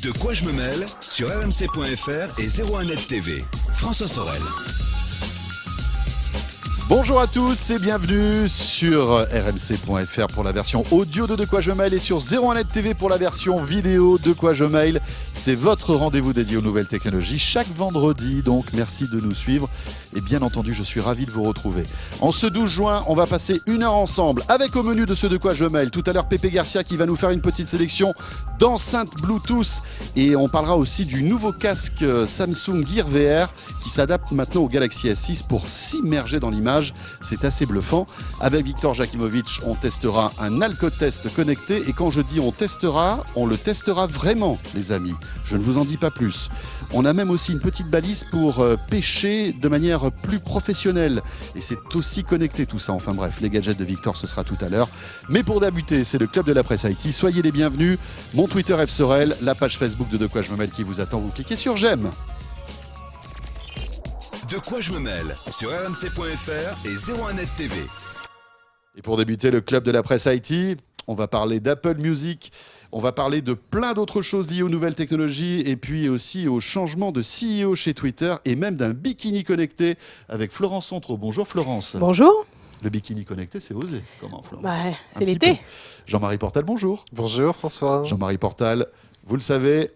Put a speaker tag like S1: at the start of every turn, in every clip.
S1: De quoi je me mêle sur rmc.fr et 01net TV. François Sorel.
S2: Bonjour à tous et bienvenue sur rmc.fr pour la version audio de quoi je me mêle et sur 01net TV pour la version vidéo de quoi je mêle. C'est votre rendez-vous dédié aux nouvelles technologies chaque vendredi, donc merci de nous suivre et bien entendu je suis ravi de vous retrouver. En ce 12 juin, on va passer une heure ensemble avec au menu de ce de quoi je me mêle. Tout à l'heure Pépé Garcia qui va nous faire une petite sélection d'enceintes Bluetooth et on parlera aussi du nouveau casque Samsung Gear VR qui s'adapte maintenant au Galaxy S6 pour s'immerger dans l'image. C'est assez bluffant. Avec Victor Jakimovic, on testera un alcotest connecté. Et quand je dis on le testera vraiment, les amis. Je ne vous en dis pas plus. On a même aussi une petite balise pour pêcher de manière plus professionnelle. Et c'est aussi connecté tout ça. Enfin bref, les gadgets de Victor, ce sera tout à l'heure. Mais pour débuter, c'est le Club de la Presse IT. Soyez les bienvenus. Mon Twitter F Sorel, la page Facebook de quoi je me mêle qui vous attend. Vous cliquez sur j'aime.
S1: De quoi je me mêle sur rmc.fr et 01net TV.
S2: Et pour débuter le Club de la Presse IT, on va parler d'Apple Music, on va parler de plein d'autres choses liées aux nouvelles technologies et puis aussi au changement de CEO chez Twitter et même d'un bikini connecté avec Florence Centreau. Bonjour Florence.
S3: Bonjour.
S2: Le bikini connecté, c'est osé. Comment Florence?
S3: C'est l'été.
S2: Jean-Marie Portal, bonjour.
S4: Bonjour François.
S2: Jean-Marie Portal, vous le savez,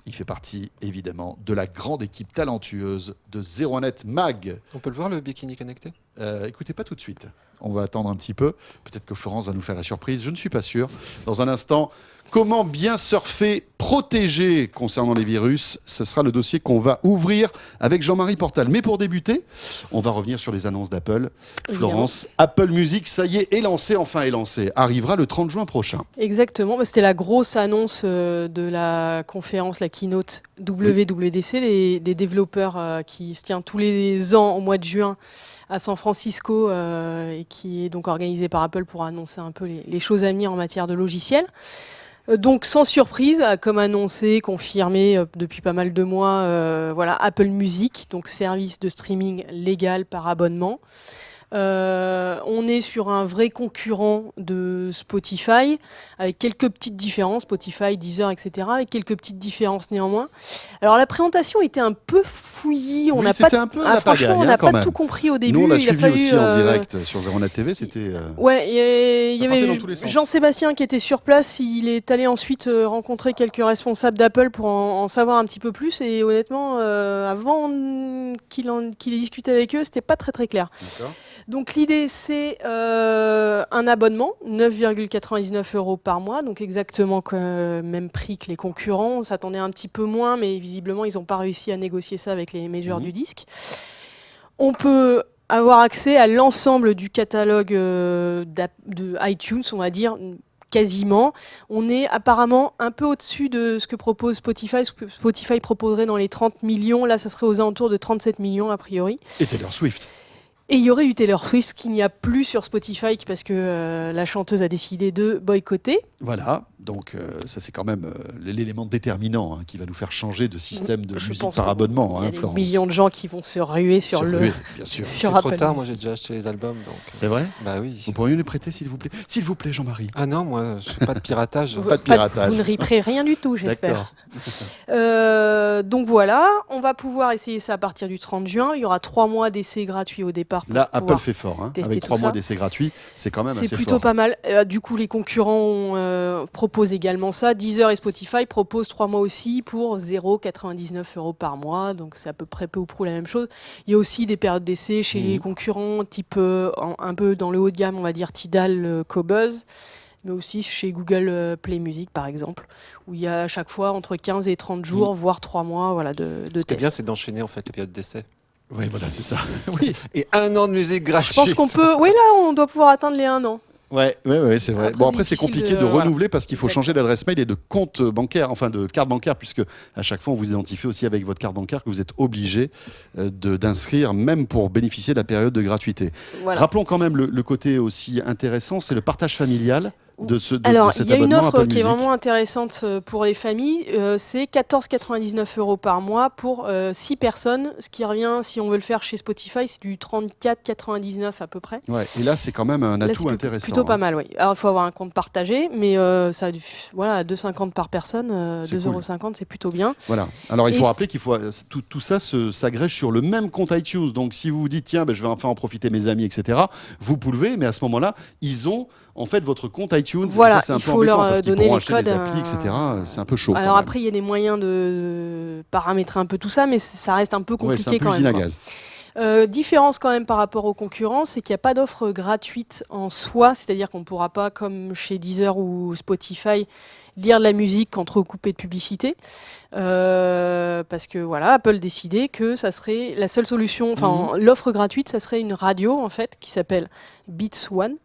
S2: il fait partie évidemment de la grande équipe talentueuse de 01net Mag.
S4: On peut le voir le bikini connecté?
S2: Écoutez, pas tout de suite. On va attendre un petit peu. Peut-être que Florence va nous faire la surprise. Je ne suis pas sûr. Dans un instant, comment bien surfer protégé concernant les virus? Ce sera le dossier qu'on va ouvrir avec Jean-Marie Portal. Mais pour débuter, on va revenir sur les annonces d'Apple. Florence, Apple Music, ça y est lancé, enfin est lancé. Arrivera le 30 juin prochain.
S3: Exactement. C'était la grosse annonce de la conférence, la keynote WWDC, des développeurs qui se tient tous les ans au mois de juin à San Francisco et qui est donc organisée par Apple pour annoncer un peu les choses à venir en matière de logiciels. Donc sans surprise, comme annoncé, confirmé depuis pas mal de mois, voilà, Apple Music, donc service de streaming légal par abonnement. On est sur un vrai concurrent de Spotify, avec quelques petites différences, Spotify, Deezer, etc., avec quelques petites différences néanmoins. Alors la présentation était un peu fouillie, on n'a pas, franchement, on n'a pas tout compris au début.
S2: Nous on l'a suivi aussi en direct sur 01net TV, c'était...
S3: Ouais, il y avait Jean-Sébastien qui était sur place, il est allé ensuite rencontrer quelques responsables d'Apple pour en savoir un petit peu plus, et honnêtement, avant qu'il ait discuté avec eux, c'était pas très très clair.
S2: D'accord.
S3: Donc l'idée c'est un abonnement, 9,99 € par mois, donc exactement le même prix que les concurrents. On s'attendait un petit peu moins, mais visiblement ils n'ont pas réussi à négocier ça avec les majors du disque. On peut avoir accès à l'ensemble du catalogue de iTunes, on va dire, quasiment. On est apparemment un peu au-dessus de ce que propose Spotify. Ce que Spotify proposerait dans les 30 millions, là ça serait aux alentours de 37 millions a priori.
S2: Et Taylor Swift.
S3: Et il y aurait eu Taylor Swift, qu'il n'y a plus sur Spotify parce que la chanteuse a décidé de boycotter.
S2: Voilà, donc ça c'est quand même l'élément déterminant qui va nous faire changer de système de musique par abonnement.
S3: Il y a des
S2: Florence.
S3: millions de gens qui vont se ruer sur le...
S2: bien sûr.
S3: Sur
S4: c'est
S3: Apple
S4: trop tard,
S3: Music.
S4: moi j'ai déjà acheté les albums. Donc...
S2: C'est vrai?
S4: Bah oui.
S2: Vous pourriez nous les prêter s'il vous plaît? S'il vous plaît Jean-Marie.
S4: Ah non, moi je fais pas de piratage.
S2: Pas de piratage.
S3: Vous ne riperez rien du tout, j'espère.
S2: D'accord.
S3: Donc voilà, on va pouvoir essayer ça à partir du 30 juin. Il y aura 3 mois d'essai gratuits au départ. Pour
S2: Là, Apple fait fort.
S3: tester
S2: Avec 3
S3: tout
S2: mois
S3: ça.
S2: d'essai gratuit, c'est quand même assez
S3: C'est
S2: fort.
S3: plutôt pas mal. Du coup, les concurrents proposent également ça. Deezer et Spotify proposent 3 mois aussi pour 0,99 € par mois. Donc c'est à peu près peu ou prou la même chose. Il y a aussi des périodes d'essai chez les concurrents, type un peu dans le haut de gamme, on va dire Tidal, Qobuz, mais aussi chez Google Play Music par exemple, où il y a à chaque fois entre 15 et 30 jours, voire 3 mois de
S4: Ce qui est
S3: test.
S4: bien, c'est d'enchaîner en fait les périodes d'essai.
S2: Oui, voilà, c'est ça. Oui.
S4: Et 1 an de musique gratuite.
S3: Je pense qu'on peut... Oui, là, on doit pouvoir atteindre les 1 an.
S2: Ouais, c'est vrai.
S3: Après,
S2: Bon, après, c'est
S3: difficile
S2: compliqué de
S3: voilà.
S2: renouveler parce qu'il faut changer d'adresse mail et de compte bancaire, enfin de carte bancaire, puisque à chaque fois, on vous identifie aussi avec votre carte bancaire que vous êtes obligé d'inscrire, même pour bénéficier de la période de gratuité.
S3: Voilà.
S2: Rappelons quand même le côté aussi intéressant, c'est le partage familial.
S3: Alors,
S2: cet
S3: il y a une
S2: abonnement
S3: offre
S2: Apple
S3: qui est
S2: Music.
S3: vraiment intéressante pour les familles. C'est 14,99 € par mois pour 6 personnes. Ce qui revient, si on veut le faire chez Spotify, c'est du 34,99 à peu près.
S2: Ouais, et là, c'est quand même un
S3: Là,
S2: atout
S3: c'est
S2: intéressant.
S3: plutôt pas
S2: hein.
S3: mal, oui. Alors, il faut avoir un compte partagé, mais ça, voilà, 2,50 par personne,
S2: C'est
S3: 2,50 €, c'est plutôt bien.
S2: Voilà. Alors, il
S3: Et
S2: faut rappeler qu'il faut tout ça s'agrège sur le même compte iTunes. Donc, si vous vous dites, tiens, ben, je vais enfin en profiter mes amis, etc., vous pouvez, mais à ce moment-là, ils ont en fait votre compte iTunes.
S3: Voilà,
S2: Et ça, c'est un
S3: il
S2: peu
S3: faut
S2: embêtant
S3: leur
S2: parce qu'ils
S3: donner
S2: pourront
S3: les
S2: acheter
S3: codes.
S2: des applis, etc. C'est un peu chaud.
S3: Alors
S2: quand même.
S3: après, il y a des moyens de paramétrer un peu tout ça, mais ça reste un peu
S2: Ouais, c'est un
S3: compliqué
S2: peu
S3: quand
S2: usine
S3: même,
S2: à
S3: quoi.
S2: gaz.
S3: Différence quand même par rapport aux concurrents, c'est qu'il n'y a pas d'offre gratuite en soi, c'est-à-dire qu'on ne pourra pas, comme chez Deezer ou Spotify, lire de la musique entrecoupée de publicité. Parce que voilà, Apple décidait que ça serait la seule solution, enfin l'offre gratuite, ça serait une radio en fait qui s'appelle Beats One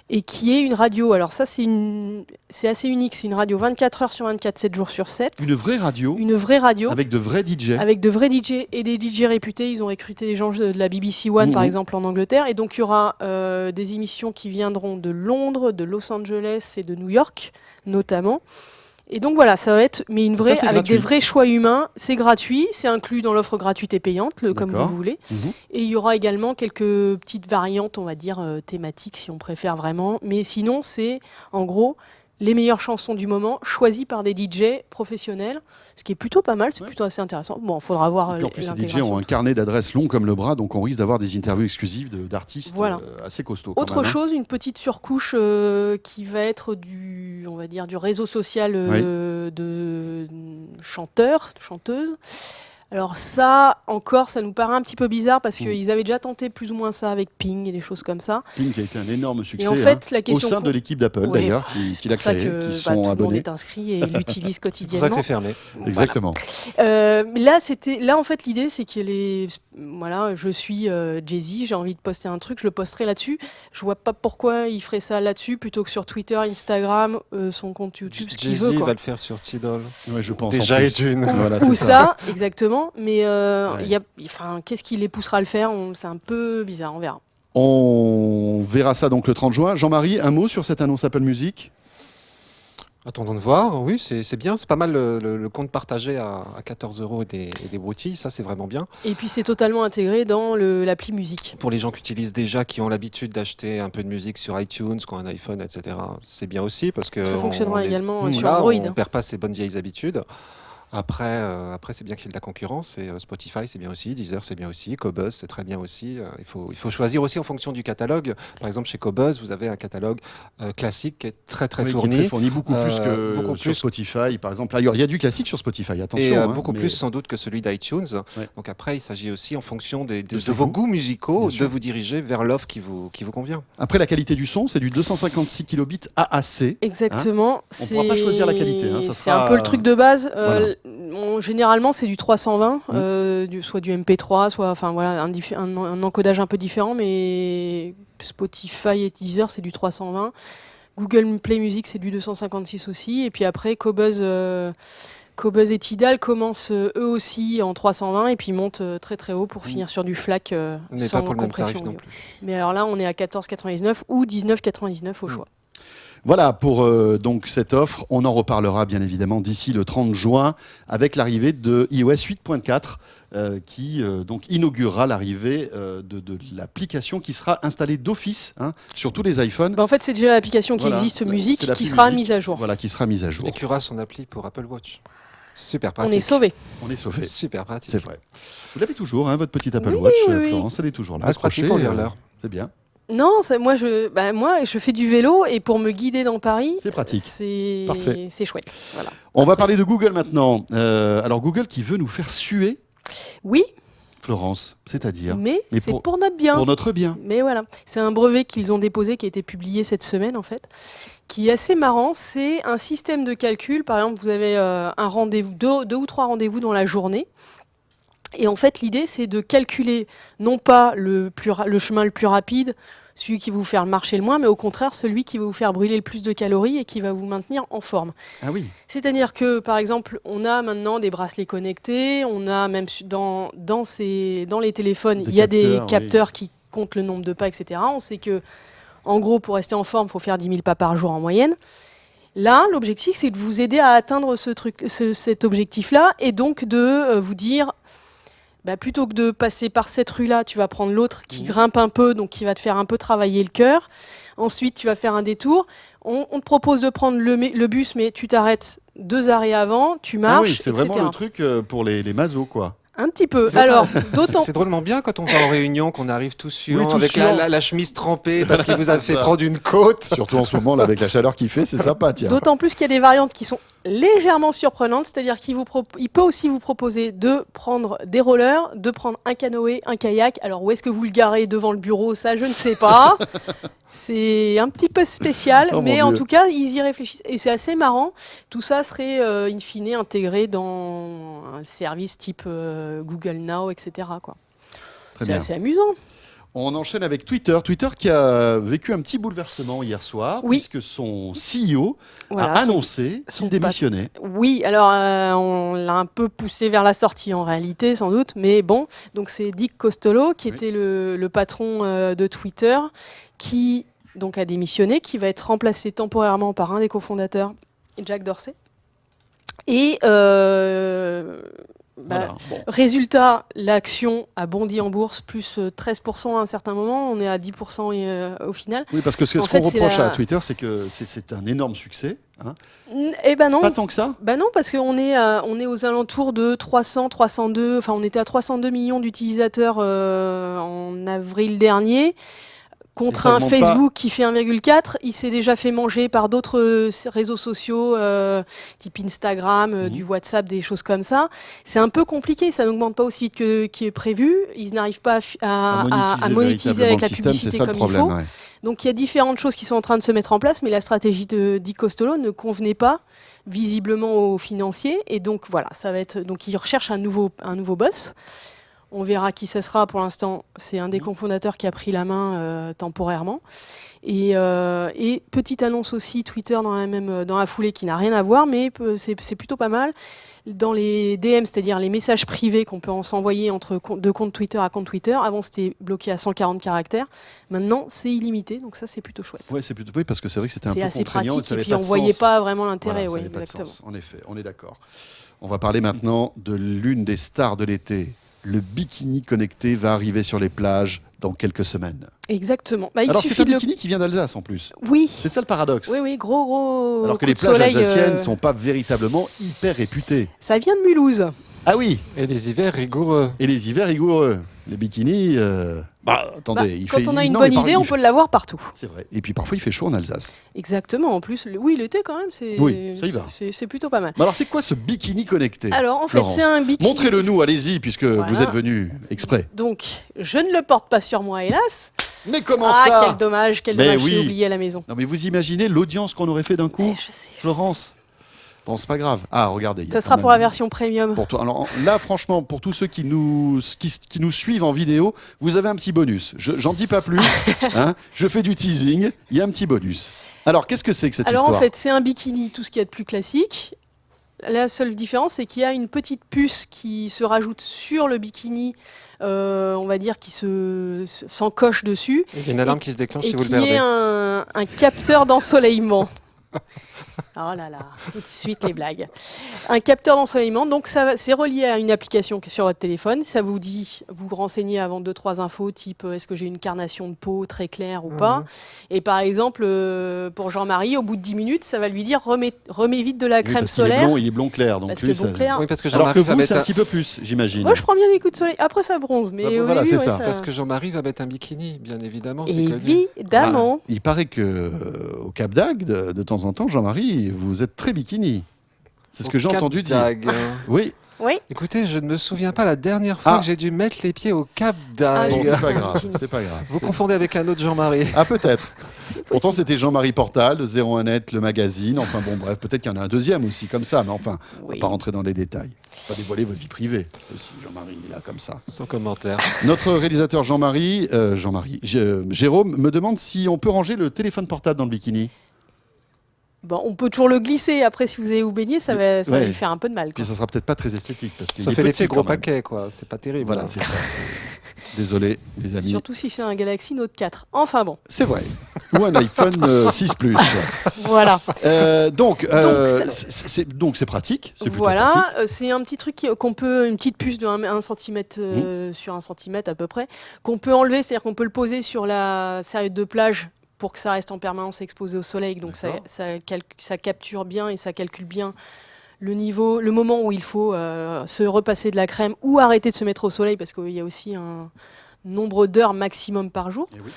S3: et qui est une radio. Alors ça c'est assez unique, c'est une radio 24 heures sur 24, 7 jours sur 7.
S2: Une vraie radio
S3: Une vraie radio.
S2: avec de vrais DJ.
S3: Avec de vrais DJ et des DJ réputés. Ils ont recruté des gens de la BBC One, par exemple, en Angleterre. Et donc, il y aura des émissions qui viendront de Londres, de Los Angeles et de New York, notamment. Et donc, voilà, ça va être mais une vraie,
S2: Ça, c'est
S3: avec
S2: gratuit.
S3: des vrais choix humains. C'est gratuit, c'est inclus dans l'offre gratuite et payante, comme
S2: D'accord.
S3: vous voulez.
S2: Mhm.
S3: Et il y aura également quelques petites variantes, on va dire, thématiques, si on préfère vraiment. Mais sinon, c'est, en gros, les meilleures chansons du moment, choisies par des DJ professionnels, ce qui est plutôt pas mal, c'est plutôt assez intéressant. Bon, il faudra voir
S2: Et puis en plus, ces DJ
S3: l'intégration.
S2: ont un carnet d'adresses long comme le bras, donc on risque d'avoir des interviews exclusives d'artistes
S3: Voilà.
S2: assez costauds. quand
S3: Autre
S2: même, hein.
S3: chose, une petite surcouche qui va être on va dire, du réseau social de chanteurs, de chanteuses. Alors ça, encore, ça nous paraît un petit peu bizarre parce qu'ils avaient déjà tenté plus ou moins ça avec Ping et des choses comme ça.
S2: Pink a été un énorme succès
S3: Et en fait, la
S2: au
S3: question
S2: sein de l'équipe d'Apple
S3: Ouais,
S2: d'ailleurs, qui l'a
S3: pour ça
S2: créé,
S3: que,
S2: qui
S3: tout
S2: sont
S3: le monde
S2: abonnés.
S3: est inscrit et l'utilise
S4: C'est pour
S3: quotidiennement.
S4: ça que c'est fermé.
S2: Exactement.
S3: Mais là, en fait, l'idée, c'est qu'il est, voilà, je suis Jay-Z, j'ai envie de poster un truc, je le posterai là-dessus. Je vois pas pourquoi il ferait ça là-dessus plutôt que sur Twitter, Instagram, son compte YouTube, ce qu'il veut,
S4: Jay-Z
S3: quoi.
S4: va le faire sur Tidal.
S2: Ouais, je pense.
S4: Déjà
S2: en plus.
S4: est une.
S2: Voilà,
S3: Ou
S2: c'est ça.
S3: ça, exactement. Mais
S2: Ouais.
S3: enfin, qu'est-ce qui les poussera à le faire C'est un peu bizarre, on verra.
S2: On verra ça donc le 30 juin. Jean-Marie, un mot sur cette annonce Apple Music?
S4: Attendons de voir. Oui, c'est bien. C'est pas mal le compte partagé à 14 € et des broutilles. Ça, c'est vraiment bien.
S3: Et puis, c'est totalement intégré dans l'appli musique.
S4: Pour les gens qui utilisent déjà, qui ont l'habitude d'acheter un peu de musique sur iTunes, qui ont un iPhone, etc., c'est bien aussi parce que
S3: Ça fonctionnera
S4: on est-
S3: également sur
S4: voilà,
S3: Android.
S4: on perd pas ses bonnes vieilles habitudes. Après, c'est bien qu'il y ait de la concurrence. Et Spotify, c'est bien aussi. Deezer, c'est bien aussi. Qobuz, c'est très bien aussi. Il faut choisir aussi en fonction du catalogue. Par exemple, chez Qobuz, vous avez un catalogue classique qui est très
S2: Oui, qui est
S4: fourni.
S2: très fourni, beaucoup plus que
S4: beaucoup
S2: sur
S4: plus.
S2: Spotify, par exemple. Là, il y a du classique sur Spotify, attention.
S4: Et
S2: hein,
S4: beaucoup
S2: mais-
S4: plus sans doute que celui d'iTunes.
S2: Ouais.
S4: Donc après, il s'agit aussi en fonction de
S2: ses
S4: vos
S2: goûts,
S4: goûts musicaux,
S2: bien
S4: de
S2: sûr.
S4: vous diriger vers l'offre qui vous convient.
S2: Après, la qualité du son, c'est du 256 kilobits AAC.
S3: Exactement.
S2: On pourra pas choisir la qualité, hein, ça
S3: C'est
S2: sera-
S3: un peu le truc de base.
S2: Voilà.
S3: Généralement, c'est du 320,
S2: Mmh.
S3: soit du MP3, soit, enfin voilà, un encodage un peu différent. Mais Spotify et Deezer, c'est du 320. Google Play Music, c'est du 256 aussi. Et puis après, Qobuz et Tidal commencent eux aussi en 320 et puis montent très très haut pour finir sur du FLAC
S4: Mais
S3: sans
S4: pas pour le même
S3: compression
S4: tarif non
S3: audio.
S4: plus.
S3: Mais alors là, on est à 14,99 ou 19,99 au choix.
S2: Voilà pour donc cette offre. On en reparlera bien évidemment d'ici le 30 juin avec l'arrivée de iOS 8.4 qui donc inaugurera l'arrivée de l'application qui sera installée d'office sur tous les iPhones.
S3: Bah, en fait, c'est déjà l'application qui
S2: Voilà.
S3: existe
S2: C'est
S3: musique
S2: l'appli
S3: qui sera
S2: musique.
S3: mise à jour.
S2: Voilà, qui sera mise à jour.
S4: Et qu'il y aura son appli pour Apple Watch. Super
S3: On
S4: pratique.
S3: est sauvés.
S2: On est sauvés.
S4: Super pratique.
S2: C'est vrai. Vous l'avez toujours, votre petite Apple
S3: Oui,
S2: Watch,
S3: oui, oui.
S2: Florence, elle est toujours là.
S4: Ah, c'est pratique
S2: accrochée,
S4: pour lire l'heure.
S2: C'est bien.
S3: Non, moi, je fais du vélo et pour me guider dans Paris,
S2: C'est pratique. Parfait.
S3: c'est chouette. Voilà.
S2: On va parler de Google maintenant. Alors Google qui veut nous faire suer,
S3: Oui,
S2: Florence, c'est-à-dire
S3: mais
S2: Mais
S3: c'est
S2: pour-
S3: pour notre bien.
S2: pour notre bien.
S3: Mais voilà, c'est un brevet qu'ils ont déposé qui a été publié cette semaine en fait, qui est assez marrant. C'est un système de calcul. Par exemple, vous avez un rendez-vous, deux ou trois rendez-vous dans la journée. Et en fait, l'idée, c'est de calculer non pas le chemin le plus rapide, celui qui va vous faire marcher le moins, mais au contraire, celui qui va vous faire brûler le plus de calories et qui va vous maintenir en forme.
S2: Ah oui.
S3: C'est-à-dire que, par exemple, on a maintenant des bracelets connectés, on a même dans les téléphones,
S2: Des
S3: il y a des
S2: capteurs,
S3: capteurs qui comptent le nombre de pas, etc. On sait que En gros, pour rester en forme, il faut faire 10 000 pas par jour en moyenne. Là, l'objectif, c'est de vous aider à atteindre cet objectif-là et donc de vous dire, plutôt que de passer par cette rue-là, tu vas prendre l'autre qui grimpe un peu, donc qui va te faire un peu travailler le cœur. Ensuite, tu vas faire un détour. On te propose de prendre le bus, mais tu t'arrêtes 2 arrêts avant, tu marches,
S2: oui, c'est
S3: etc.
S2: vraiment le truc pour les masos, quoi.
S3: Un petit peu. Alors, d'autant.
S4: C'est drôlement bien quand on va en réunion, qu'on arrive tous suants,
S2: tous
S4: avec
S2: suants.
S4: la chemise trempée parce qu'il vous a fait
S2: Ça.
S4: prendre une côte.
S2: Surtout en ce moment, là, avec la chaleur qu'il fait, c'est sympa, tiens.
S3: D'autant plus qu'il y a des variantes qui sont légèrement surprenantes, c'est-à-dire qu'il peut aussi vous proposer de prendre des rollers, de prendre un canoë, un kayak. Alors où est-ce que vous le garez devant le bureau? Ça, je ne sais pas. C'est un petit peu spécial,
S2: Oh,
S3: mais
S2: mon
S3: en
S2: Dieu.
S3: tout cas, ils y réfléchissent. Et c'est assez marrant. Tout ça serait, in fine, intégré dans un service type Google Now, etc. quoi.
S2: Très
S3: C'est
S2: bien.
S3: assez amusant.
S2: On enchaîne avec Twitter. Twitter qui a vécu un petit bouleversement hier soir,
S3: Oui.
S2: puisque son CEO
S3: Voilà,
S2: a annoncé
S3: son
S2: qu'il démissionnait.
S3: Oui, alors on l'a un peu poussé vers la sortie en réalité, sans doute, mais bon, donc c'est Dick Costolo qui
S2: Oui.
S3: était le patron de Twitter, qui donc a démissionné, qui va être remplacé temporairement par un des cofondateurs, Jack Dorsey. Et
S2: Voilà. Bon.
S3: résultat, l'action a bondi en bourse, plus 13% à un certain moment, on est à 10% au final.
S2: Oui, parce que ce
S3: En
S2: qu'on
S3: fait, c'est
S2: reproche
S3: la-
S2: à Twitter, c'est que c'est un énorme succès. Hein.
S3: Eh ben non.
S2: Pas tant que ça.
S3: Bah non, parce qu'on est, on est aux alentours de 300, 302, enfin on était à 302 millions d'utilisateurs en avril dernier, contre
S2: Et ça
S3: un
S2: augmente
S3: Facebook qui fait 1,4. Il s'est déjà fait manger par d'autres réseaux sociaux, type Instagram, du WhatsApp, des choses comme ça. C'est un peu compliqué, ça n'augmente pas aussi vite qu'il est prévu. Ils n'arrivent pas à monétiser avec la
S2: véritablement le système,
S3: publicité
S2: c'est ça le
S3: comme il
S2: problème.
S3: faut.
S2: Ouais.
S3: Donc il y a différentes choses qui sont en train de se mettre en place, mais la stratégie de Di Costolo ne convenait pas visiblement aux financiers. Et donc voilà, ça va être. Donc ils recherchent un nouveau boss. On verra qui ça sera. Pour l'instant, c'est un des cofondateurs qui a pris la main temporairement. Et petite annonce aussi, Twitter dans la foulée qui n'a rien à voir, mais c'est plutôt pas mal. Dans les DM, c'est-à-dire les messages privés qu'on peut s'envoyer de compte Twitter à compte Twitter, avant c'était bloqué à 140 caractères. Maintenant, c'est illimité, donc ça c'est plutôt chouette.
S2: Ouais, c'est plutôt oui, parce que c'est vrai que c'était un
S3: C'est
S2: peu
S3: assez
S2: contraignant,
S3: pratique
S2: ça
S3: et
S2: avait
S3: puis
S2: pas
S3: on
S2: de
S3: voyait
S2: sens.
S3: pas vraiment l'intérêt.
S2: Voilà, ça
S3: Oui,
S2: avait pas de
S3: exactement.
S2: sens. En effet, on est d'accord. On va parler maintenant de l'une des stars de l'été. Le bikini connecté va arriver sur les plages dans quelques semaines.
S3: Exactement. Bah, il
S2: Alors c'est
S3: suffit
S2: un
S3: de
S2: bikini qui vient d'Alsace en plus.
S3: Oui.
S2: C'est ça le paradoxe.
S3: Oui, gros.
S2: Alors que
S3: coup
S2: les
S3: de
S2: plages
S3: soleil,
S2: alsaciennes ne sont pas véritablement hyper réputées.
S3: Ça vient de Mulhouse.
S2: Ah oui,
S4: Et les hivers rigoureux.
S2: et les hivers rigoureux. Les bikinis, attendez, il
S3: Quand
S2: fait...
S3: on a une
S2: non,
S3: bonne
S2: mais
S3: idée, on peut l'avoir partout.
S2: C'est vrai. Et puis parfois il fait chaud en Alsace.
S3: Exactement. En plus, oui, l'été quand même,
S2: Oui, ça y va.
S3: c'est plutôt pas mal.
S2: Mais alors c'est quoi ce bikini connecté?
S3: Alors en fait,
S2: Florence,
S3: c'est un bikini.
S2: montrez-le nous, allez-y, puisque
S3: Voilà.
S2: vous êtes venu exprès.
S3: Donc, je ne le porte pas sur moi, hélas.
S2: Mais comment
S3: Ah,
S2: ça?
S3: quel dommage,
S2: Mais
S3: j'ai
S2: oui.
S3: oublié à la maison.
S2: Non mais vous imaginez l'audience qu'on aurait fait d'un coup,
S3: Je sais.
S2: Florence? Bon, c'est pas grave. Ah, regardez. il y a
S3: Ça
S2: quand
S3: sera
S2: même-
S3: pour la version premium.
S2: Pour toi. Alors là, franchement, pour tous ceux qui nous suivent en vidéo, vous avez un petit bonus. J'en dis pas plus. Hein, je fais du teasing. Il y a un petit bonus. Alors, qu'est-ce que c'est que cette
S3: Alors
S2: histoire?
S3: en fait, c'est un bikini, tout ce qu'il y a de plus classique. La seule différence, c'est qu'il y a une petite puce qui se rajoute sur le bikini, on va dire, qui s'encoche dessus,
S4: Il y a une alarme qui se déclenche
S3: et
S4: si vous le
S3: qui est
S4: perdez.
S3: un capteur d'ensoleillement. Oh là là, tout de suite les blagues. Un capteur d'ensoleillement, donc c'est relié à une application qui est sur votre téléphone. Ça vous dit, vous renseignez avant 2-3 infos, type est-ce que j'ai une carnation de peau très claire ou pas. Et par exemple, pour Jean-Marie, au bout de 10 minutes, ça va lui dire remets vite de la
S2: Oui,
S3: crème
S2: parce qu'il est
S3: solaire.
S2: blond, il est blond clair. Donc
S3: Parce
S2: lui,
S3: que blond
S2: ça-
S3: clair.
S4: Oui, parce que
S2: Alors que
S4: Jean-Marie va
S2: vous, c'est
S4: mettre
S2: un petit peu plus, j'imagine.
S3: Moi, je prends bien des coups de soleil. Après, ça bronze. Mais au
S2: voilà,
S3: début,
S2: c'est
S3: ouais,
S2: ça.
S4: Parce que Jean-Marie va mettre un bikini, bien évidemment, c'est connu.
S3: Évidemment.
S2: Il paraît que au Cap d'Agde, de temps en temps, Jean-Marie, vous êtes très bikini. C'est ce que j'ai
S4: Au Cap
S2: entendu dire.
S4: d'Agde.
S2: Oui.
S3: Oui.
S4: Écoutez, je ne me souviens pas la dernière fois
S2: Ah.
S4: que j'ai dû mettre les pieds au Cap
S3: Ah,
S4: d'Agde.
S2: Bon,
S3: oui.
S2: c'est pas grave. C'est pas grave.
S4: Vous confondez avec un autre Jean-Marie.
S2: Ah, peut-être. Pourtant, c'était Jean-Marie Portal de 01net, le magazine. Enfin, bon, bref, peut-être qu'il y en a un deuxième aussi, comme ça. Mais enfin, on va
S3: Oui.
S2: pas rentrer dans les détails. Pas dévoiler votre vie privée aussi, Jean-Marie, là, comme ça.
S4: Sans commentaire.
S2: Notre réalisateur Jérôme me demande si on peut ranger le téléphone portable dans le bikini.
S3: Bon, on peut toujours le glisser. Après, si vous allez vous baigner, ça va
S2: Ouais.
S3: lui faire un peu de mal.
S2: Puis
S3: quoi.
S2: ça sera peut-être pas très esthétique. Parce qu'il
S4: Ça
S2: est
S4: fait
S2: petit,
S4: l'effet gros
S2: quand même.
S4: paquet, quoi. C'est pas terrible.
S2: Voilà,
S4: hein.
S2: c'est ça. Désolé, les amis.
S3: Surtout si c'est un Galaxy Note 4. Enfin bon.
S2: C'est vrai. ou un iPhone 6 Plus.
S3: Voilà.
S2: Donc
S3: ça-
S2: c'est pratique. C'est plutôt
S3: Voilà,
S2: pratique.
S3: c'est un petit truc qu'on peut, une petite puce de 1 cm sur 1 cm à peu près, qu'on peut enlever, c'est-à-dire qu'on peut le poser sur la serviette de plage pour que ça reste en permanence exposé au soleil. Donc ça capture bien et ça calcule bien le niveau, le moment où il faut se repasser de la crème ou arrêter de se mettre au soleil parce qu'il y a aussi un nombre d'heures maximum par jour.
S2: Eh oui.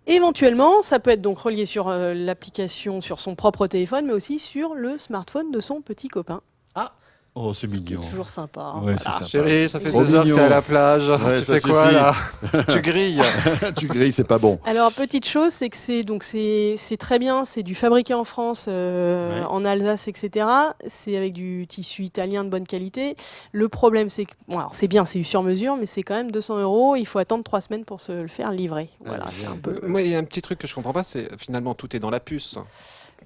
S3: Éventuellement, ça peut être donc relié sur l'application sur son propre téléphone, mais aussi sur le smartphone de son petit copain.
S2: Oh, c'est mignon.
S3: C'est toujours sympa. Hein,
S2: Ouais,
S3: voilà.
S2: c'est sympa.
S4: Chérie, ça fait
S2: Trop
S4: 2 heures que
S2: mignon.
S4: t'es à la plage.
S2: Ouais,
S4: Tu
S2: ça
S4: fais quoi
S2: suffit.
S4: là? Tu grilles.
S2: Tu grilles, c'est pas bon.
S3: Alors, petite chose, c'est que c'est très bien, c'est du fabriqué en France,
S2: Ouais.
S3: en Alsace, etc. C'est avec du tissu italien de bonne qualité. Le problème, c'est que, bon, alors c'est bien, c'est du sur-mesure, mais c'est quand même 200 €. Il faut attendre 3 semaines pour se le faire livrer. Voilà, c'est un peu.
S4: Moi, il y a un petit truc que je comprends pas, c'est finalement tout est dans la puce.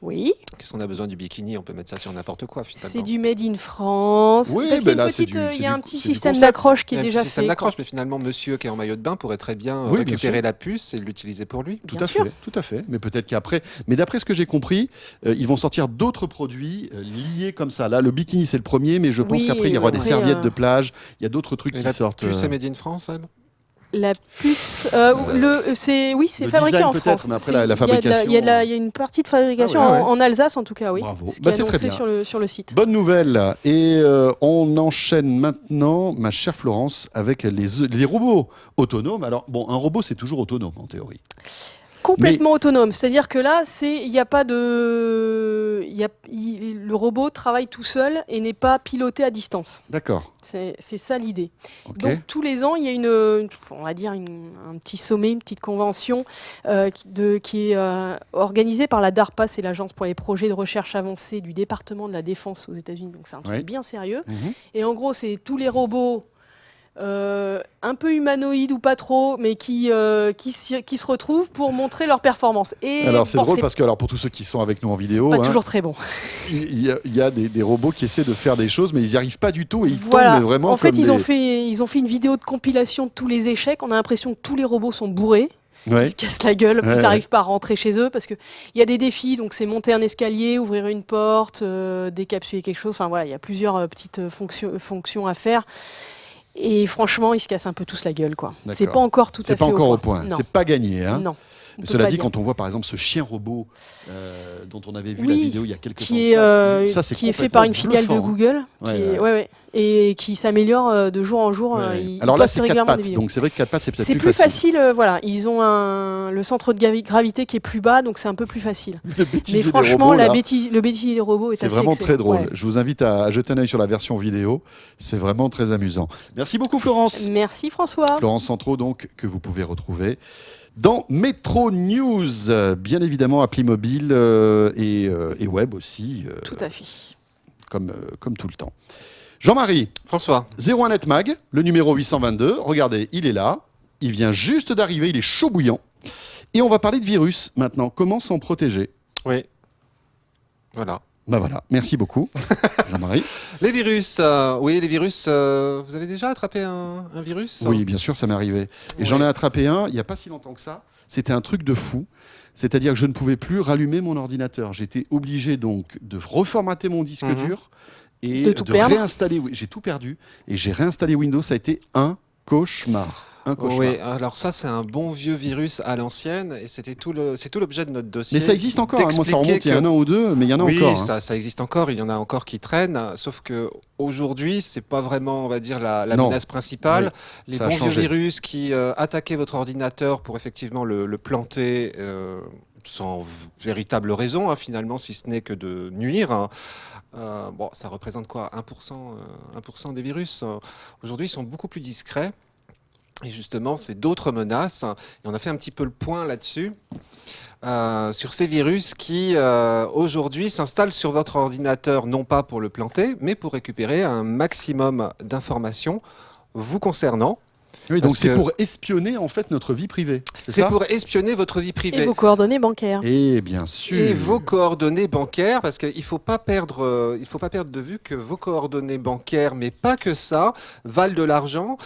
S3: Oui,
S4: Qu'est-ce qu'on a besoin du bikini? On peut mettre ça sur n'importe quoi
S3: c'est
S4: finalement.
S3: du made in France.
S2: Oui,
S3: Parce
S2: ben
S3: qu'il y a
S2: là,
S3: une
S2: c'est
S3: petite,
S2: du-
S3: il y a
S2: c'est
S3: un
S2: du-
S3: petit
S2: c'est du
S3: système
S2: concept.
S3: d'accroche qui
S4: Il y
S3: est
S4: a un
S3: déjà
S4: petit système
S3: fait.
S4: d'accroche, mais finalement, monsieur qui est en maillot de bain pourrait très bien
S2: Oui, bien
S4: récupérer
S2: sûr.
S4: la puce et l'utiliser pour lui.
S2: Tout
S3: Bien
S2: à
S3: sûr.
S2: fait, tout à fait. Mais peut-être qu'après. Mais d'après ce que j'ai compris, ils vont sortir d'autres produits liés comme ça. Là, le bikini, c'est le premier, mais je pense
S3: Oui,
S2: qu'après, il y aura des
S3: après,
S2: serviettes de plage. Il y a d'autres trucs
S4: Et
S2: qui
S4: la
S2: sortent.
S4: puce est made in France, elle?
S3: La puce, c'est
S2: le
S3: fabriqué
S2: design
S3: en
S2: peut-être,
S3: France.
S2: mais après,
S3: C'est-
S2: la
S3: il y a
S2: fabrication,
S3: il y a une partie de fabrication
S2: Ah ouais,
S3: en Alsace en tout cas, oui.
S2: Bravo.
S3: Ce qui
S2: Bah,
S3: est
S2: c'est très
S3: annoncé
S2: bien.
S3: sur le site.
S2: Bonne nouvelle. Et on enchaîne maintenant, ma chère Florence, avec les robots autonomes. Alors, bon, un robot, c'est toujours autonome en théorie.
S3: Complètement autonome, c'est-à-dire que là, il n'y a pas de, le robot travaille tout seul et n'est pas piloté à distance.
S2: D'accord.
S3: C'est ça l'idée.
S2: Ok.
S3: Donc tous les ans, il y a on va dire un petit sommet, une petite convention qui est organisée par la DARPA, c'est l'agence pour les projets de recherche avancée du département de la défense aux États-Unis. Donc c'est un truc
S2: Ouais.
S3: bien sérieux.
S2: Mhm.
S3: Et en gros, c'est tous les robots un peu humanoïdes ou pas trop, mais qui se retrouvent pour montrer leur performance. Et
S2: Alors, c'est
S3: bon,
S2: drôle parce que, alors, pour tous ceux qui sont avec nous en vidéo,
S3: pas
S2: hein,
S3: toujours très bon.
S2: il y a des robots qui essaient de faire des choses, mais ils n'y arrivent pas du tout et ils
S3: Voilà.
S2: tombent mais vraiment
S3: En fait,
S2: comme
S3: ils ont fait une vidéo de compilation de tous les échecs. On a l'impression que tous les robots sont bourrés.
S2: Ouais.
S3: Ils se cassent la gueule,
S2: Ouais,
S3: ils n'arrivent pas à rentrer chez eux parce qu'il y a des défis. Donc, c'est monter un escalier, ouvrir une porte, décapsuler quelque chose. Enfin, voilà, il y a plusieurs petites fonctions à faire. Et franchement, ils se cassent un peu tous la gueule, quoi.
S2: D'accord.
S3: C'est pas encore tout à
S2: C'est
S3: fait
S2: pas encore au
S3: point.
S2: point.
S3: Non.
S2: C'est pas gagné. Hein.
S3: Non. On peut
S2: Cela
S3: pas
S2: dit,
S3: dire.
S2: quand on voit par exemple ce chien robot dont on avait vu
S3: Oui,
S2: la vidéo il y a quelques temps,
S3: qui est fait par une filiale de Google, et qui s'améliore de jour en jour. Ils
S2: Alors là,
S3: postent
S2: c'est 4
S3: régulièrement des
S2: pattes,
S3: vidéos.
S2: donc c'est vrai que 4 pattes, c'est peut-être
S3: C'est
S2: plus facile.
S3: voilà. Ils ont le centre de gravité qui est plus bas, donc c'est un peu plus facile.
S2: Le
S3: Mais
S2: bêtisier des
S3: franchement,
S2: robots, là,
S3: le bêtisier des robots est
S2: c'est
S3: assez
S2: vraiment
S3: excellent.
S2: très drôle.
S3: Ouais.
S2: Je vous invite à jeter un œil sur la version vidéo. C'est vraiment très amusant. Merci beaucoup, Florence.
S3: Merci François.
S2: Florence Centraux, donc, que vous pouvez retrouver dans Métro News, bien évidemment, appli mobile et web aussi,
S3: Tout à fait.
S2: comme tout le temps. Jean-Marie,
S4: François,
S2: 01net Mag, le numéro 822. Regardez, il est là. Il vient juste d'arriver. Il est chaud bouillant. Et on va parler de virus maintenant. Comment s'en protéger?
S4: oui. Voilà.
S2: Ben voilà. Merci beaucoup, Jean-Marie.
S4: Les virus, oui, les virus, vous avez déjà attrapé un virus?
S2: Oui, bien sûr, ça m'est arrivé. Et j'en ai attrapé un il n'y a pas si longtemps que ça. C'était un truc de fou. C'est-à-dire que je ne pouvais plus rallumer mon ordinateur. J'étais obligé donc de reformater mon disque dur et
S3: De tout perdre.
S2: réinstaller. Oui, j'ai tout perdu et j'ai réinstallé Windows. Ça a été un cauchemar. Un cauchemar.
S4: Oui, alors ça c'est un bon vieux virus à l'ancienne et c'est tout l'objet de notre dossier.
S2: Mais ça existe encore. Hein. Moi, ça remonte il y a
S4: d'expliquer
S2: un an ou deux, mais il y en a
S4: oui,
S2: encore. Hein.
S4: ça existe encore. Il y en a encore qui traînent. Sauf que aujourd'hui, c'est pas vraiment, on va dire, la
S2: Non.
S4: menace principale.
S2: Oui,
S4: Les
S2: ça a
S4: bons vieux
S2: changé.
S4: virus qui attaquaient votre ordinateur pour effectivement le planter. Sans véritable raison, hein, finalement, si ce n'est que de nuire. Hein. Bon, ça représente quoi? 1% des virus. Aujourd'hui, ils sont beaucoup plus discrets. Et justement, c'est d'autres menaces. Et on a fait un petit peu le point là-dessus, sur ces virus qui, aujourd'hui, s'installent sur votre ordinateur, non pas pour le planter, mais pour récupérer un maximum d'informations vous concernant.
S2: Oui, donc
S4: Parce
S2: c'est
S4: que-
S2: pour espionner en fait notre vie privée. C'est
S4: C'est
S2: ça
S4: pour espionner votre vie
S3: Et
S4: privée.
S3: vos coordonnées bancaires.
S2: Et bien sûr.
S4: Et vos coordonnées bancaires, parce qu'il ne faut pas perdre de vue que vos coordonnées bancaires, mais pas que ça, valent de l'argent.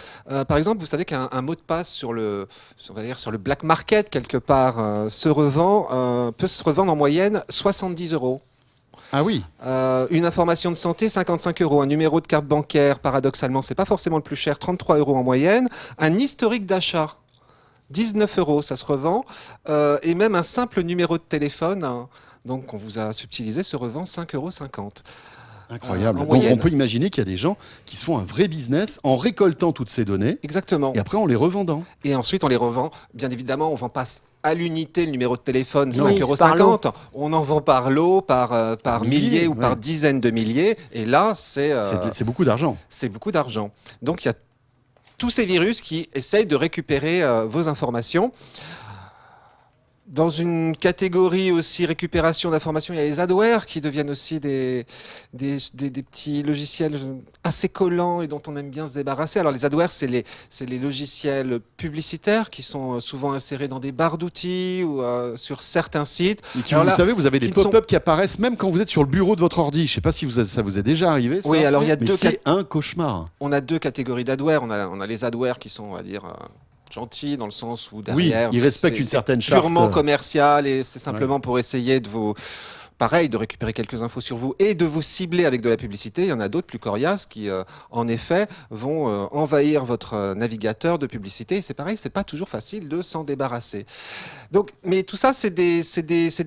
S4: Par exemple, vous savez qu'un mot de passe sur le black market quelque part peut se revendre en moyenne 70 €.
S2: Ah oui.
S4: Une information de santé, 55 €. Un numéro de carte bancaire, paradoxalement, c'est pas forcément le plus cher, 33 € en moyenne. Un historique d'achat, 19 €, ça se revend. Et même un simple numéro de téléphone, hein, donc qu'on vous a subtilisé, se revend 5,50 €.
S2: Incroyable.
S4: En
S2: Donc
S4: moyenne.
S2: on peut imaginer qu'il y a des gens qui se font un vrai business en récoltant toutes ces données
S4: Exactement.
S2: et après en les revendant.
S4: Et ensuite, on les revend. Bien évidemment, on ne vend pas à l'unité le numéro de téléphone,
S3: Non.
S4: 5,50
S3: Oui,
S4: €. On en vend par lot, par milliers ou
S2: ouais.
S4: par dizaines de milliers. Et là,
S2: C'est beaucoup d'argent.
S4: c'est beaucoup d'argent. Donc il y a tous ces virus qui essayent de récupérer vos informations. Dans une catégorie aussi récupération d'informations, il y a les adwares qui deviennent aussi des petits logiciels assez collants et dont on aime bien se débarrasser. Alors les adwares, c'est les logiciels publicitaires qui sont souvent insérés dans des barres d'outils ou sur certains sites.
S2: Et qui,
S4: Alors
S2: vous
S4: là,
S2: savez, vous avez des
S4: qui ne sont-
S2: pop-up qui apparaissent même quand vous êtes sur le bureau de votre ordi. Je ne sais pas si ça vous est déjà arrivé. Ça.
S4: Oui, alors il y a
S2: Mais c'est un cauchemar.
S4: on a deux catégories d'adwares. On a les adwares qui sont, on va dire, gentils dans le sens où derrière,
S2: ils respectent une
S4: c'est
S2: certaine charte.
S4: purement commercial et c'est simplement pour essayer de vous, pareil, de récupérer quelques infos sur vous et de vous cibler avec de la publicité. Il y en a d'autres plus coriaces qui, en effet, vont envahir votre navigateur de publicité. Et c'est pareil, c'est pas toujours facile de s'en débarrasser. Donc, mais tout ça, c'est des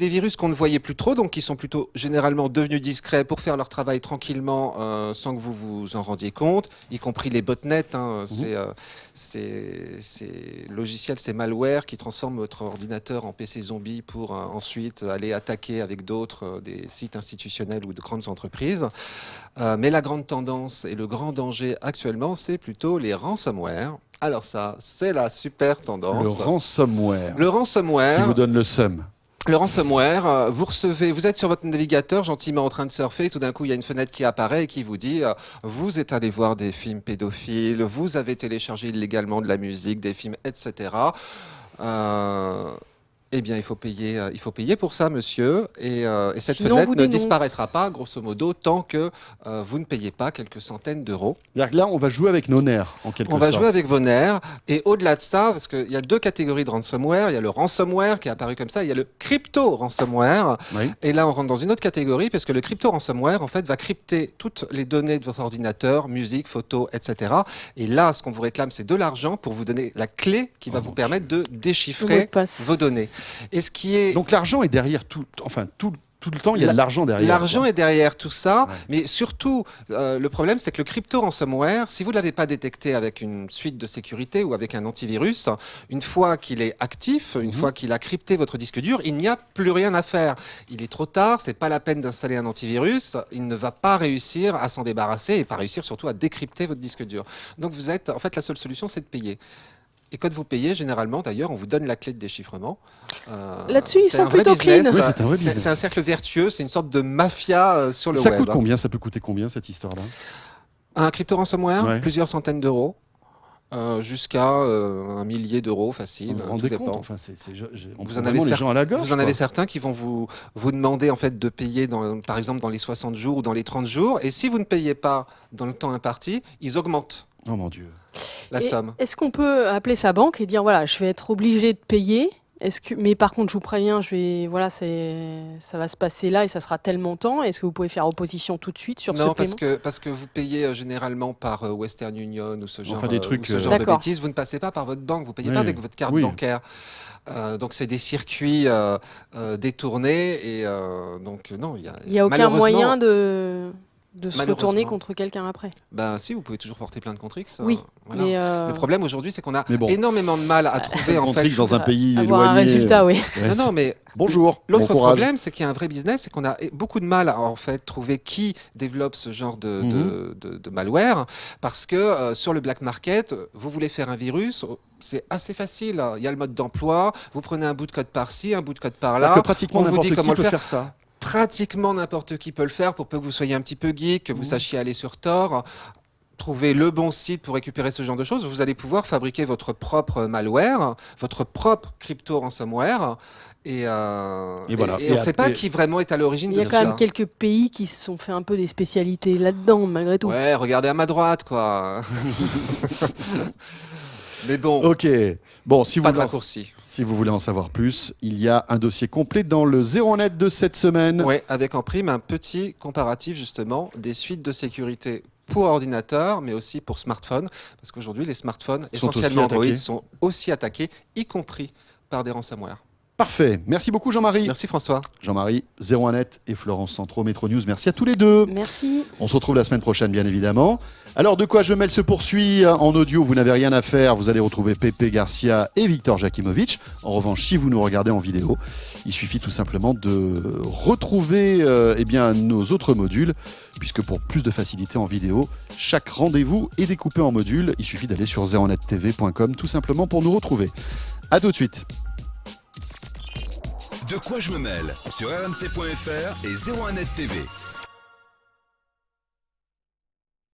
S4: virus qu'on ne voyait plus trop, donc qui sont plutôt généralement devenus discrets pour faire leur travail tranquillement sans que vous vous en rendiez compte, y compris les botnets. Hein, ces logiciels, ces malwares qui transforment votre ordinateur en PC zombie pour ensuite aller attaquer avec d'autres des sites institutionnels ou de grandes entreprises. Mais la grande tendance et le grand danger actuellement, c'est plutôt les ransomware. Alors ça, c'est la super tendance.
S2: Le ransomware.
S4: Le
S2: Qui
S4: ransomware.
S2: vous donne le seum.
S4: Le ransomware, vous êtes sur votre navigateur gentiment en train de surfer, et tout d'un coup il y a une fenêtre qui apparaît et qui vous dit vous êtes allé voir des films pédophiles, vous avez téléchargé illégalement de la musique, des films, etc. Eh bien, il faut payer pour ça, monsieur. Et cette
S3: Sinon,
S4: fenêtre
S3: vous
S4: ne
S3: dénonce.
S4: disparaîtra pas, grosso modo, tant que vous ne payez pas quelques centaines d'euros.
S2: C'est-à-dire que là, on va jouer avec nos nerfs, en quelque
S4: On
S2: sorte.
S4: va jouer avec vos nerfs. Et au-delà de ça, parce qu'il y a deux catégories de ransomware. Il y a le ransomware qui est apparu comme ça. Il y a le crypto-ransomware.
S2: Oui.
S4: Et là, on rentre dans une autre catégorie parce que le crypto-ransomware, en fait, va crypter toutes les données de votre ordinateur, musique, photos, etc. Et là, ce qu'on vous réclame, c'est de l'argent pour vous donner la clé qui va vous permettre de
S3: Le mot de
S4: déchiffrer
S3: passe.
S4: vos données. Et ce qui est...
S2: Donc l'argent est derrière tout le temps, il y a de l'argent derrière.
S4: L'argent
S2: quoi.
S4: est derrière tout ça,
S2: Ouais.
S4: mais surtout, le problème, c'est que le crypto-ransomware, si vous ne l'avez pas détecté avec une suite de sécurité ou avec un antivirus, une fois qu'il est actif, une fois qu'il a crypté votre disque dur, il n'y a plus rien à faire. Il est trop tard, c'est pas la peine d'installer un antivirus, il ne va pas réussir à s'en débarrasser et pas réussir surtout à décrypter votre disque dur. Donc en fait, la seule solution, c'est de payer. Et quand vous payez, généralement, d'ailleurs, on vous donne la clé de déchiffrement.
S3: Là-dessus, ils
S4: c'est
S3: sont
S4: un vrai
S3: plutôt
S4: business.
S3: clean.
S2: Oui, c'est un vrai business.
S4: C'est un cercle vertueux, c'est une sorte de mafia sur le
S2: Ça
S4: web.
S2: coûte combien? Ça peut coûter combien cette histoire-là?
S4: Un crypto-ransomware,
S2: Ouais.
S4: plusieurs centaines d'euros, jusqu'à 1 millier d'euros facile.
S2: Vous vous
S4: tout
S2: rendez
S4: dépend.
S2: compte enfin, on
S4: Vous
S2: prend
S4: en avez
S2: vraiment les
S4: cer-
S2: gens à la gorge.
S4: Vous en avez
S2: quoi.
S4: certains qui vont vous demander en fait de payer par exemple dans les 60 jours ou dans les 30 jours. Et si vous ne payez pas dans le temps imparti, ils augmentent
S2: Oh mon Dieu.
S4: la
S3: Et
S4: somme.
S3: Est-ce qu'on peut appeler sa banque et dire voilà, je vais être obligé de payer. Mais par contre, je vous préviens, ça va se passer là et ça sera tel montant. Est-ce que vous pouvez faire opposition tout de suite sur
S4: Non,
S3: ce paiement
S4: parce que vous payez généralement par Western Union ou ce genre,
S2: Enfin, des trucs,
S4: ou ce genre de
S3: D'accord.
S4: bêtises. Vous ne passez pas par votre banque, vous ne payez
S2: Oui,
S4: pas avec votre carte
S2: oui.
S4: bancaire. Donc c'est des circuits détournés et donc non,
S3: Il n'y a aucun
S4: malheureusement-
S3: moyen de se
S4: Malheureusement.
S3: retourner contre quelqu'un après.
S4: Ben si, vous pouvez toujours porter plainte contre X.
S3: Oui,
S4: voilà.
S3: mais
S4: Le problème aujourd'hui, c'est qu'on a
S2: Mais bon.
S4: énormément de mal à trouver en fait.
S2: Rentrez dans un pays
S3: avoir un
S2: éloigné.
S3: résultat, oui.
S2: Ouais,
S4: Non, non, mais
S2: Bonjour, bon
S4: l'autre
S2: courage.
S4: problème, c'est qu'il y a un vrai business, c'est qu'on a beaucoup de mal à en fait trouver qui développe ce genre de malware, parce que sur le black market, vous voulez faire un virus, c'est assez facile. Il y a le mode d'emploi, vous prenez un bout de code par-ci, un bout de code
S2: C'est-à-dire
S4: par-là,
S2: que pratiquement
S4: on vous
S2: n'importe
S4: dit
S2: qui
S4: comment le
S2: peut
S4: faire.
S2: faire ça.
S4: Pratiquement n'importe qui peut le faire, pour peu que vous soyez un petit peu geek, que vous sachiez aller sur Tor. trouver le bon site pour récupérer ce genre de choses, vous allez pouvoir fabriquer votre propre malware, votre propre crypto ransomware. Et
S2: voilà.
S4: Et on ne sait pas qui vraiment est à l'origine
S3: Il
S4: de
S3: y a
S4: tout
S3: quand
S4: ça.
S3: même quelques pays qui se sont fait un peu des spécialités là-dedans, malgré tout.
S4: Ouais, regardez à ma droite, quoi. Mais bon,
S2: Ok. Bon, si
S4: pas
S2: vous,
S4: de raccourci.
S2: si vous voulez en savoir plus, il y a un dossier complet dans le 01net de cette semaine.
S4: Ouais, avec en prime un petit comparatif justement des suites de sécurité pour ordinateur, mais aussi pour smartphone, parce qu'aujourd'hui les smartphones,
S2: Sont aussi
S4: essentiellement Android,
S2: attaqués.
S4: sont aussi attaqués, y compris par des ransomware.
S2: Parfait. Merci beaucoup Jean-Marie.
S4: Merci François.
S2: Jean-Marie, 01net et Florence Centraux, Métro News. Merci à tous les deux.
S3: Merci.
S2: On se retrouve la semaine prochaine, bien évidemment. Alors, De quoi je mêle se poursuit en audio. Vous n'avez rien à faire. Vous allez retrouver Pepe Garcia et Victor Jakimovic. En revanche, si vous nous regardez en vidéo, il suffit tout simplement de retrouver nos autres modules, puisque pour plus de facilité en vidéo, chaque rendez-vous est découpé en modules. Il suffit d'aller sur 01nettv.com tout simplement pour nous retrouver. À tout de suite.
S1: De quoi je me mêle sur rmc.fr et 01net TV.